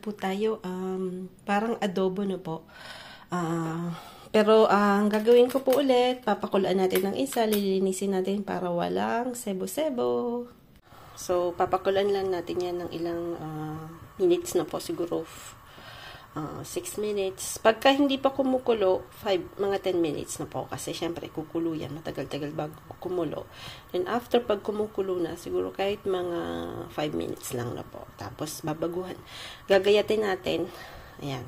po tayo. Parang adobo na po. Pero ang gagawin ko po ulit, papakulaan natin ng isa, lilinisin natin para walang sebo-sebo. So, papakulaan lang natin yan ng ilang minutes na po, siguro 6 minutes. Pagka hindi pa kumukulo, mga 10 minutes na po. Kasi syempre, kukulo yan. Matagal-tagal bago kumulo. And after pag kumukulo na, siguro kahit mga 5 minutes lang na po. Tapos, babaguhan. Gagayatin natin. Ayan,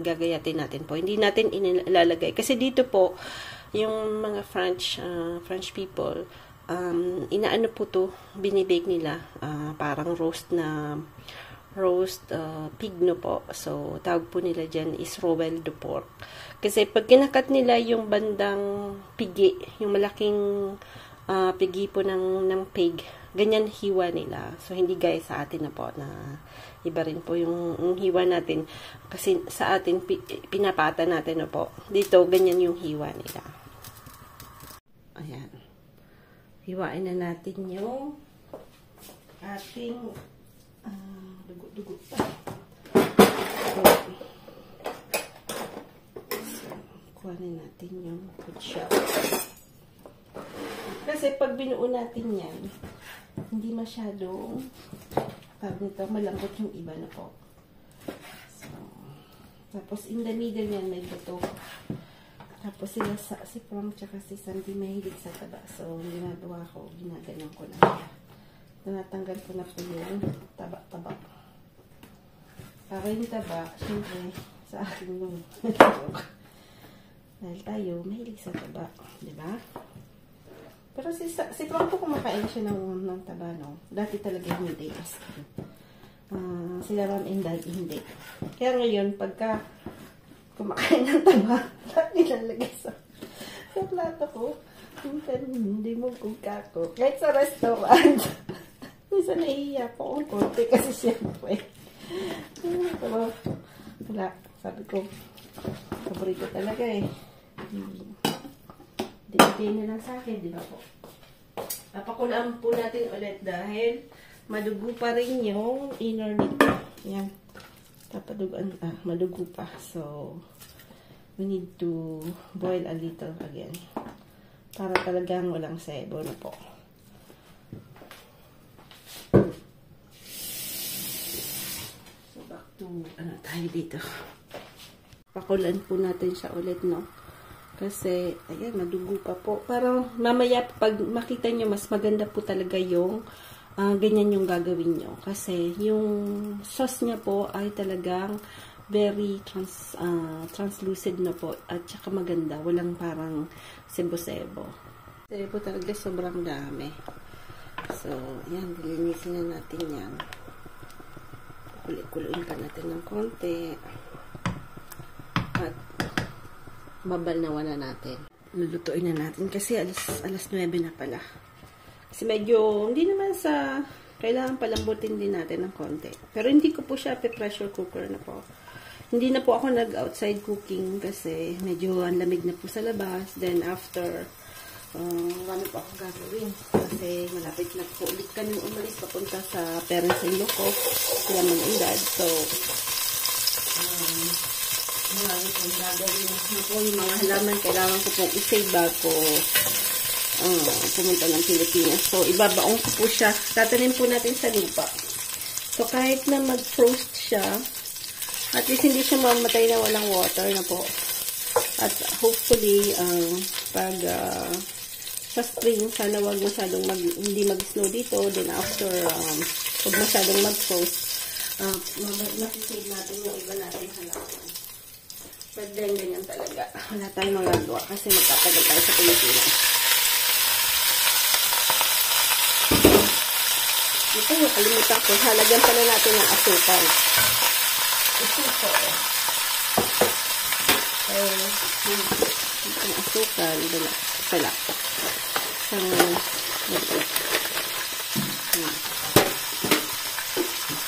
gagayatin natin po. Hindi natin ilalagay. Kasi dito po, yung mga French people, inaano po to, binibake nila. Parang roast pig no po. So, tawag po nila dyan is rowel de pork. Kasi pag kinakat nila yung bandang pigi, yung malaking pigi po ng pig, ganyan hiwa nila. So, hindi gaya sa atin na po na iba rin po yung hiwa natin. Kasi sa atin, pinapata natin na po. Dito, ganyan yung hiwa nila. Ayan. Hiwain na natin yung ating dugo pa. So, kuhanin natin yung kutsa. Kasi pag binuo natin yan, hindi masyadong malambot yung iba na po. So, tapos in the middle yan may buto. Tapos si Frank tsaka si Sandy mahilig sa taba. So, ginagawa ko, ginaganon ko na. Tinatanggal ko na po yung taba-taba. Para yung taba, syempre, sa akin yung dahil tayo, mahilig sa taba. Diba? Pero si Franco kumakain siya ng taba, no? Dati talaga hindi. Sila Ram and Dad, hindi. Kaya ngayon, pagka kumakain ng taba, nilalagay sa plato ko. Hindi mo kukako. Kahit sa restaurant. Minsan nahihiya ko ang konti kasi siyempre. Wala. Sabi ko, paborito talaga eh. Dibigay na lang sa akin, di ba po? Papakulaan po natin ulit dahil madugo pa rin yung inner nito. Yan. Papadugan, madugo pa. So, we need to boil a little again. Para talagang walang sebo na po. So, back to, tayo dito. Pakulan po natin siya ulit, no? Kasi, ayan, madugo pa po. Parang mamaya, pag makita nyo, mas maganda po talaga yung ganyan yung gagawin nyo. Kasi, yung sauce niya po ay talagang very translucid na po. At saka maganda. Walang parang sebo-sebo. Sebo talaga sobrang dami. So, ayan, dilinisin na natin yan. Kulit-kuluin pa natin ng konti. At babalnawan na natin. Lulutuin na natin kasi alas 9 na pala. Kasi medyo, hindi naman kailangan palambutin din natin ng konti. Pero hindi ko po siya pressure cooker na po. Hindi na po ako nag-outside cooking kasi medyo ang lamig na po sa labas. Then after, marami po ako gagawin. Kasi malapit na po ulit kami umalis papunta sa parents-in-law ko. Sila mom and dad. So, marami pong gagawin na po yung mga halaman. Kailangan ko pong i-save bago pumunta ng Pilipinas. So, ibabaong ko po siya. Tatanim po natin sa lupa. So, kahit na mag-frost siya, at least hindi siya mamatay na walang water na po. At hopefully, pag sa spring, sana wag masyadong hindi mag-snow dito. Then after, pag masyadong mag-frost, masisave natin yung iba natin halaman. But then, ganyan talaga. Wala tayong magagawa kasi magtatagal tayo sa Pilipinas. Ito, nakalimutan ko. Halagyan pala natin ng asukal. Asukal. Ang asukal. Pala.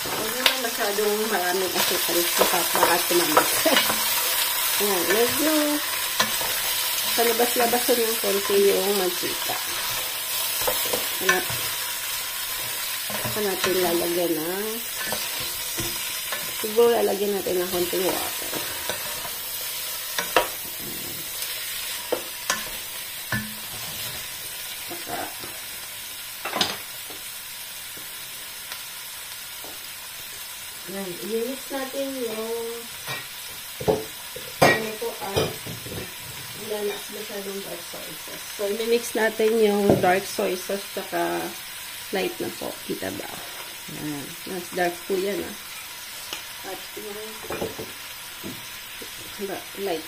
Huwag naman masyadong maraming asukal. Baka tumamis. Yan, medyo palabas-labasan yung konti yung mantika. Natin lalagyan ng Siguro lalagyan natin ng konting water. Saka, yan, i-mix natin yung ano po ilalas masyadong dark soy sauce. So, i-mix natin yung dark soy sauce saka light na po. Kita ba? Yan. Mas dark po yan, At yung light.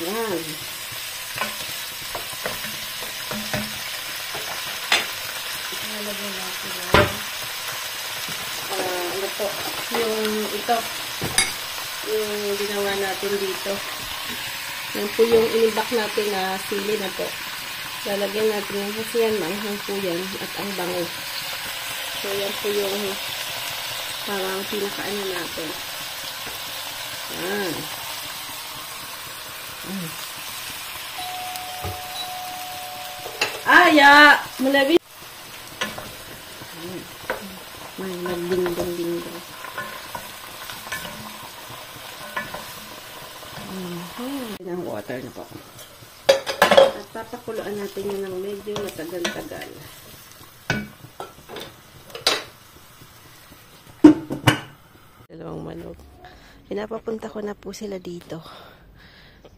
Yan. Ilalagay natin ano po, yung ito, yung ginawa natin dito. Yan po yung inibak natin na sili na po. Lalagyan natin yan kasi yan, manghang po yan at ang bango. So, yan po yung parang pinakaano natin. Yan. Aya! Malabi! May nagdingdong-dingdong. Ng water na po. At papakuluan natin yun ng medyo matagal-tagal. Dalawang manok. Pinapapunta ko na po sila dito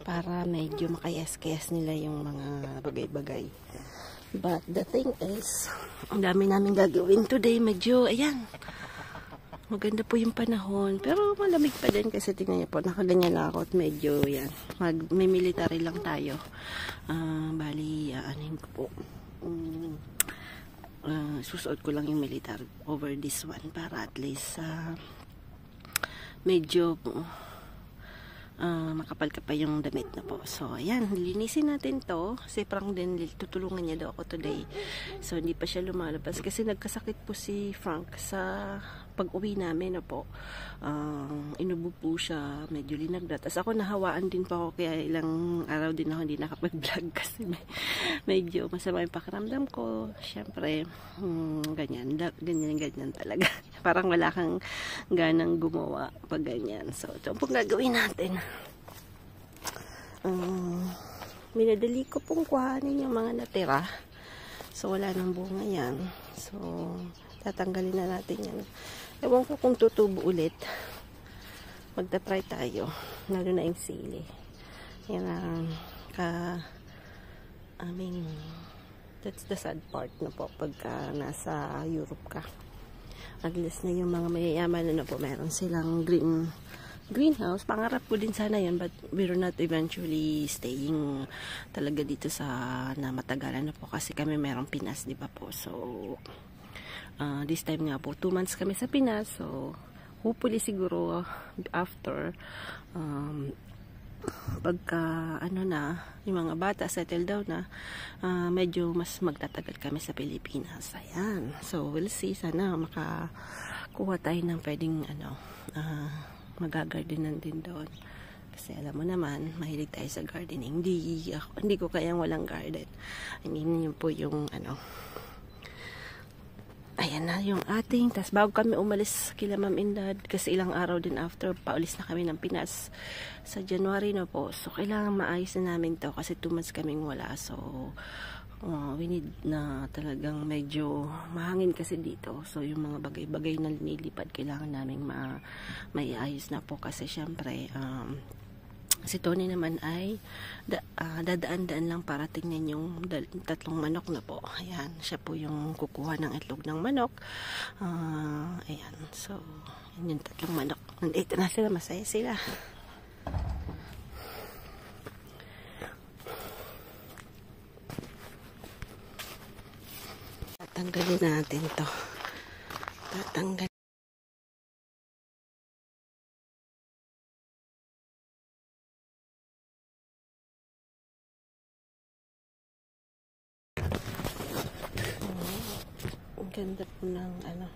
para medyo makayas-kayas nila yung mga bagay-bagay. But the thing is, ang dami namin gagawin today. Medyo, ayan, maganda po yung panahon. Pero malamig pa din kasi tingnan niyo po, nakaganyan lang ako at medyo, yan, may military lang tayo. Bali, anin ko po. Susuot ko lang yung military over this one para at least medyo makapal-kapal yung damit na po. So, ayan, linisin natin to. Si Frank din, tutulungan niya daw ako today. So, hindi pa siya lumalabas kasi nagkasakit po si Frank sa pag-uwi namin na po. Inubo po siya, medyo linagdat. Tapos ako nahawaan din po ako kaya ilang araw din ako hindi nakapag-vlog kasi medyo masama yung pakiramdam ko. Siyempre, ganyan talaga. Parang wala kang ganang gumawa pag ganyan. So, ito pong gagawin natin. Minadali ko pong kuhanin yung mga natira. So, wala nang bunga yan. So, tatanggalin na natin yan. Ewan ko kung tutubo ulit. Magta-try tayo. Lalo na yung sili. Yan ang that's the sad part na po pagka nasa Europe ka. At least na yung mga mayayaman na po, meron silang greenhouse. Pangarap ko din sana yun, but we're not eventually staying talaga dito sa na matagalan na po kasi kami merong Pinas, di ba po? So, this time nga po, 2 months kami sa Pinas. So, hopefully siguro after pagka yung mga bata settle down na, medyo mas magtatagal kami sa Pilipinas. Ayan. So, we'll see. Sana makakuha tayo ng pwedeng magagardenan din doon. Kasi alam mo naman, mahilig tayo sa gardening. Hindi ko kayang walang garden. Hindi po yung ayan na yung ating. Tas bago kami umalis kila Ma'am and Dad, kasi ilang araw din after, paulis na kami ng Pinas sa January na po. So, kailangan maayos na namin to kasi 2 months kaming wala. So, we need na talagang medyo mahangin kasi dito. So, yung mga bagay-bagay na nilipad, kailangan namin maiayos na po kasi syempre, Si Tony naman ay dadaan-daan lang para tingnan yung tatlong manok na po. Ayan, siya po yung kukuha ng itlog ng manok. Ayan, so, yun yung tatlong manok. Nandito na sila, masaya sila. Tatanggalin natin to. Tatanggalin. Ang ganda po ng ano.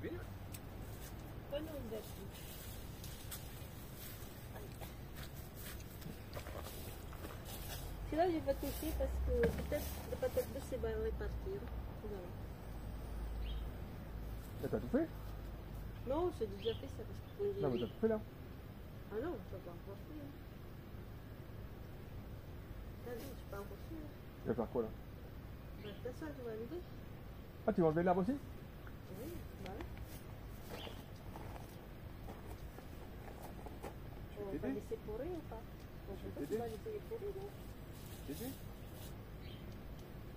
bien. Paano ang dirty? Sila j'ai pas touché parce que peut-être de ces va repartir. Mais t'as tout fait? Non, c'est déjà fait ça parce que Non, mais t'as tout fait là. Ah non, ça pas encore fait. T'as vu, c'est pas encore fait. Tu vas faire quoi là? Bah, t'as ça, tu vas enlever. Ah, tu vas enlever l'arbre aussi? Oui, bah ouais. On va laisser pourrir ou pas? On Je vais sait pas si t'aider. on va laisser les pourrir, non? T'aider?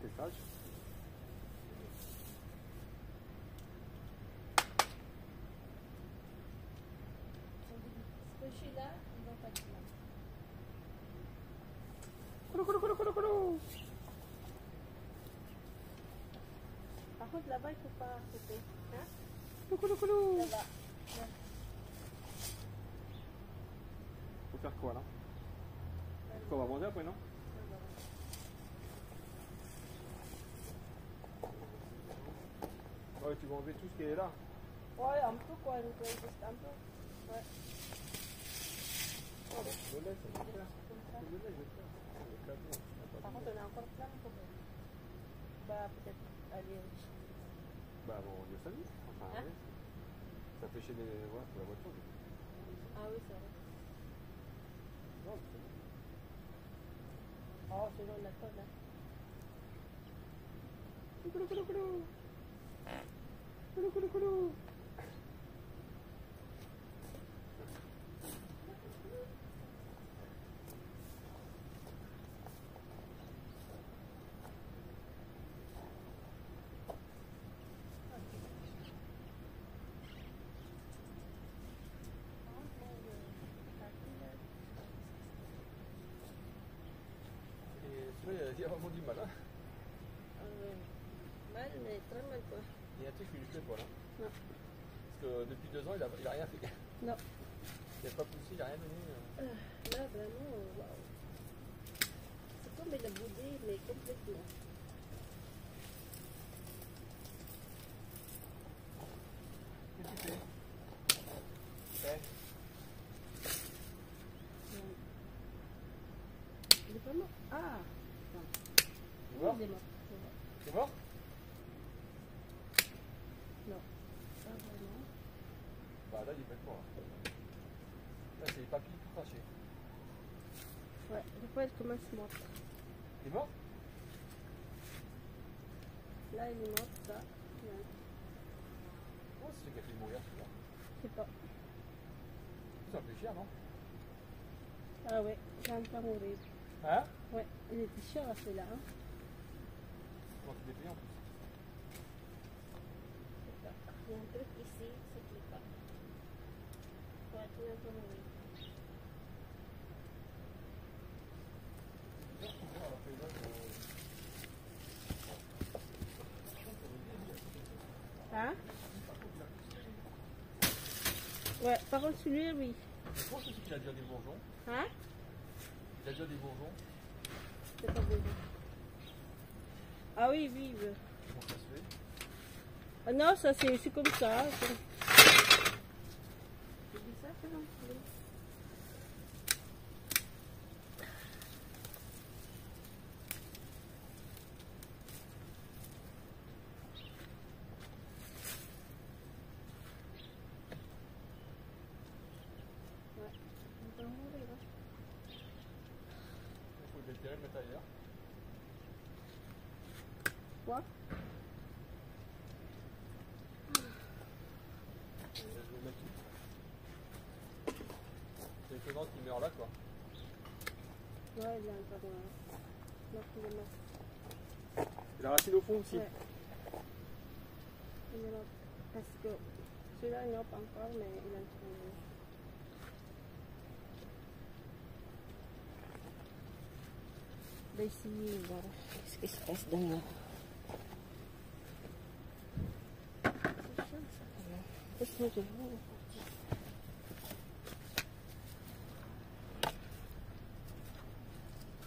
T'es sage? Ce que je suis là, on va pas être là. Coulou. Par contre, là-bas, il faut pas couper. Hein? Coulou. Là-bas. Là. Faut faire quoi là? On va manger après, non? Ouais, tu vas enlever tout ce qui est là. Ouais, un peu quoi, juste un peu. Ouais. Je le laisse, je vais faire. Comme ça. Je le laisse, je vais faire. Par contre, on a encore plein de problèmes. Bah, peut-être aller au Bah bon, on descend. Enfin, Hein? ouais. Ça fait chez les... Ouais, pour la voiture. Ah oui, c'est vrai. Non, c'est bon. Oh, c'est dans la colle, là. Coulou. Et celui-là, il y a vraiment du mal, hein. Mal, mais très mal, quoi. Il y a un truc qui lui plaît pas là. Non. Parce que depuis 2 ans, il a rien fait. Non. Il n'a pas poussé, il n'a rien donné. Là, vraiment, waouh. C'est comme il a boudé, mais complètement. Qu'est-ce que tu fais? Il est pas mort. Ah! Il est mort? Il est mort. C'est vrai. C'est mort? Non. Pas vraiment. Bah là, il est bêtement. Là, c'est les papilles tout crachées. Ouais, des fois, il commence mort. Il est mort? Là, il est mort, ça. Ouais. Oh, c'est celui qui a fait mourir celui-là. Je sais pas. C'est un peu cher, non? Ah ouais, j'ai un peu mourir. Hein? Ouais, il était cher à celui-là. Hein. Comment tu l'as payé en plus? Il y a un truc ici, ça ne plaît pas. Ouais, tu l'as pas mourir. Hein? Ouais, par contre, celui-là, oui. Je pense aussi qu'il a déjà des bourgeons. Hein? Il a déjà des bourgeons. C'est pas bon. Ah oui, oui. Oui. Comment ça se fait? Ah non, ça c'est comme ça. C'est bizarre, c'est bon. Ouais, on peut mourir, hein. Il faut le déterrer, le mettre ailleurs. Quoi? Je vais le mettre tout. C'est étonnant qu'il meurt là, quoi. Ouais, il est encore là. Non, il est mort. Et la racine au fond aussi. Ouais. Il est mort. Parce que celui-là, il n'a pas encore, mais il a trouvé. Là, ici, voilà. Qu'est-ce qui se passe dans là? C'est chaud, ça, quand même. Laisse-moi de voir.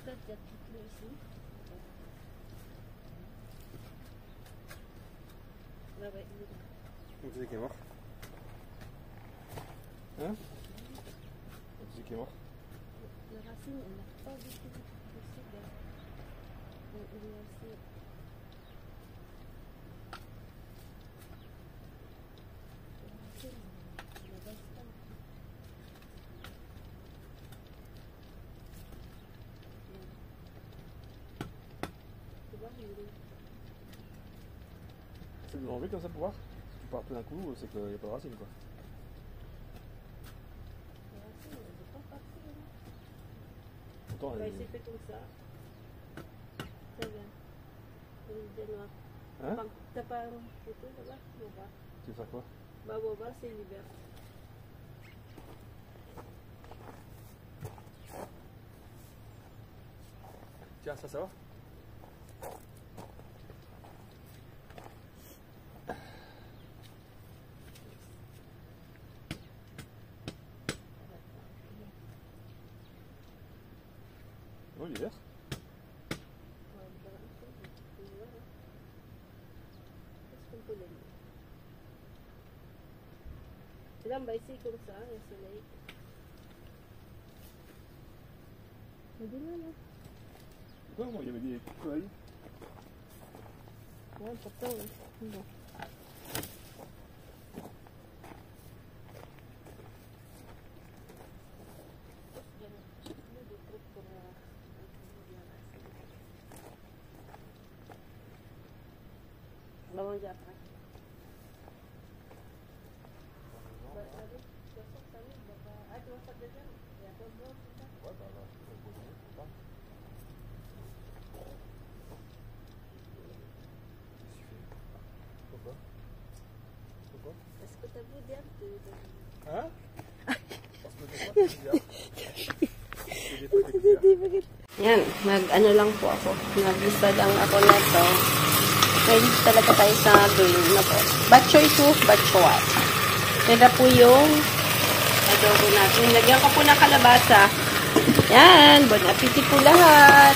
Peut-être qu'il y a petit peu ici. Là, ouais, il est là. Où c'est qui est mort? Hein? Où c'est qui est mort? La racine, elle n'a pas du tout possible. C'est de l'enlever comme ça pour voir? Si tu pars tout d'un coup, c'est qu'il n'y a pas de racine quoi. La racine, elle n'est pas partie. Pourtant, Bah, elle il s'est fait comme ça. Ça vient. Il est noir. Hein? T'as pas un photo là-bas? Boba. Tu veux faire quoi? Bah, Boba, c'est l'hiver. Tiens, ça va? Oh, l'hiver? Là, bah, ici, comme ça, il y a le soleil. Mais dis-moi, là. Quoi, moi, il y avait des feuilles. Ouais, pourtant, ouais. Bon. On va manger après. Pourquoi? Pourquoi? Est-ce que t'as vu Diane? Hein? Parce que c'est quoi? C'est des trucs bizarres. Yan, nag-ano lang po ako. Nag-lista lang ako na to. Mahilig talaga tayo sa green na po. Batchoy 2, batchoy. Yan na po yung adobo natin. Lagyan ko po ng kalabasa. Yan, bon appetit po lahat.